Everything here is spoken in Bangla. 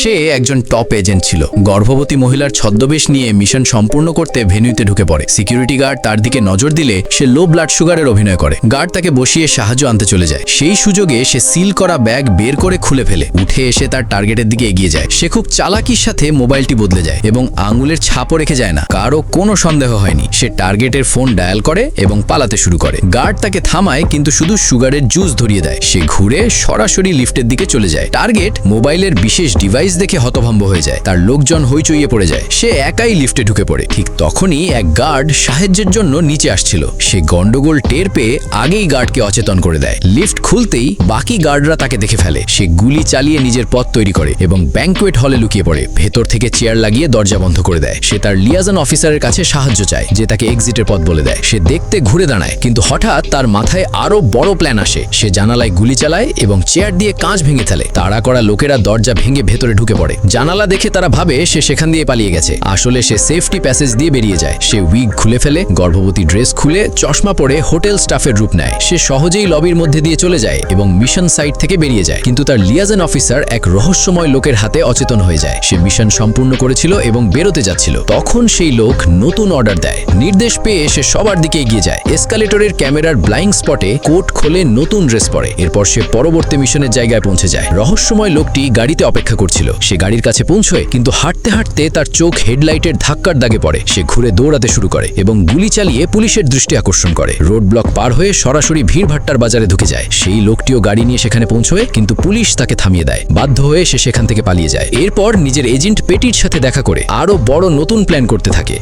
সে একজন টপ এজেন্ট ছিল। গর্ভবতী মহিলার ছদ্মবেশ নিয়ে মিশন সম্পূর্ণ করতে ভেন্যুতে ঢুকে পড়ে। সিকিউরিটি গার্ড তার দিকে নজর দিলে সে লো ব্লাড সুগারের অভিনয় করে। গার্ড তাকে বসিয়ে সাহায্য আনতে চলে যায়। সেই সুযোগে সে সিল করা ব্যাগ বের করে খুলে ফেলে, উঠে এসে তার টার্গেটের দিকে এগিয়ে যায়। সে খুব চালাকির সাথে মোবাইলটি বদলে যায় এবং আঙুলের ছাপও রেখে যায় না। কারো কোনো সন্দেহ হয়নি। সে টার্গেটের ফোন ডায়াল করে এবং পালাতে শুরু করে। গার্ড তাকে থামায় কিন্তু শুধু সুগারের জুস ধরিয়ে দেয়। সে ঘুরে সরাসরি লিফটের দিকে চলে যায়। টার্গেট মোবাইলের বিশেষ ডিভাইস দেখে হতভম্ব হয়ে যায়। তার লোকজন হইচইয়ে পড়ে যায়। সে একাই লিফটে ঢুকে পড়ে। ঠিক তখনই এক গার্ড সাহায্যের জন্য নিচে আসছিল। সে গন্ডগোল টের পেয়ে আগেই গার্ডকে অচেতন করে দেয়। লিফট খুলতেই বাকি গার্ডরা তাকে দেখে ফেলে। সে গুলি চালিয়ে নিজের পথ তৈরি করে এবং ব্যাংকুয়েট হলে লুকিয়ে পড়ে। ভেতর থেকে চেয়ার লাগিয়ে দরজা বন্ধ করে দেয়। সে তার লিয়াজন অফিসারের কাছে সাহায্য চায়, যে তাকে এক্সিটের পথ বলে দেয়। সে দেখতে ঘুরে দাঁড়ায়, কিন্তু হঠাৎ তার মাথায় আরো বড় প্ল্যান আসে। সে জানালায় গুলি চালায় এবং চেয়ার দিয়ে কাঁচ ভেঙে ফেলে। তাড়া করা লোকেরা দরজা ভেঙে ভেতরে ঢুকে পড়ে। জানালা দেখে তারা ভাবে সে সেখান দিয়ে পালিয়ে গেছে। আসলে সে সেফটি প্যাসেজ দিয়ে বেরিয়ে যায়। সে উইগ খুলে ফেলে, গর্ভবতী ড্রেস খুলে চশমা পরে হোটেল স্টাফের রূপ নেয়। সে সহজেই লবির মধ্যে দিয়ে চলে যায় এবং মিশন সাইট থেকে বেরিয়ে যায়। কিন্তু তার লিয়াজন অফিসার এক রহস্যময় লোকের হাতে অচেতন হয়ে যায়। সে মিশন সম্পূর্ণ করেছিল এবং বেরোতে যাচ্ছিল। তখন সেই লোক নতুন অর্ডার দেয়। নির্দেশ পেয়ে সে সবার দিকে এগিয়ে যায়। এসকালেটরের ক্যামেরার ব্লাইন্ড স্পটে কোট খোলে, নতুন ড্রেস পরে। এরপর সে পরবর্তী মিশনের জায়গায় পৌঁছে যায়। রহস্যময় লোকটি গাড়িতে অপেক্ষা করছিল। সে গাড়ির কাছে পৌঁছয়, কিন্তু হাঁটতে হাঁটতে তার চোখ হেডলাইটের ধাক্কার দাগে পড়ে। সে ঘুরে দৌড়াতে শুরু করে এবং গুলি চালিয়ে পুলিশের দৃষ্টি আকর্ষণ করে। রোড ব্লক পার হয়ে সরাসরি ভিড়ভাট্টার বাজারে ঢুকে যায়। সেই লোকটিও গাড়ি নিয়ে সেখানে পৌঁছয়, কিন্তু পুলিশ তাকে থামিয়ে দেয়। বাধ্য হয়ে সে সেখান থেকে পালিয়ে যায়। এরপর নিজের এজেন্ট পেটির সাথে দেখা করে আরো বড় নতুন প্ল্যান করতে থাকে।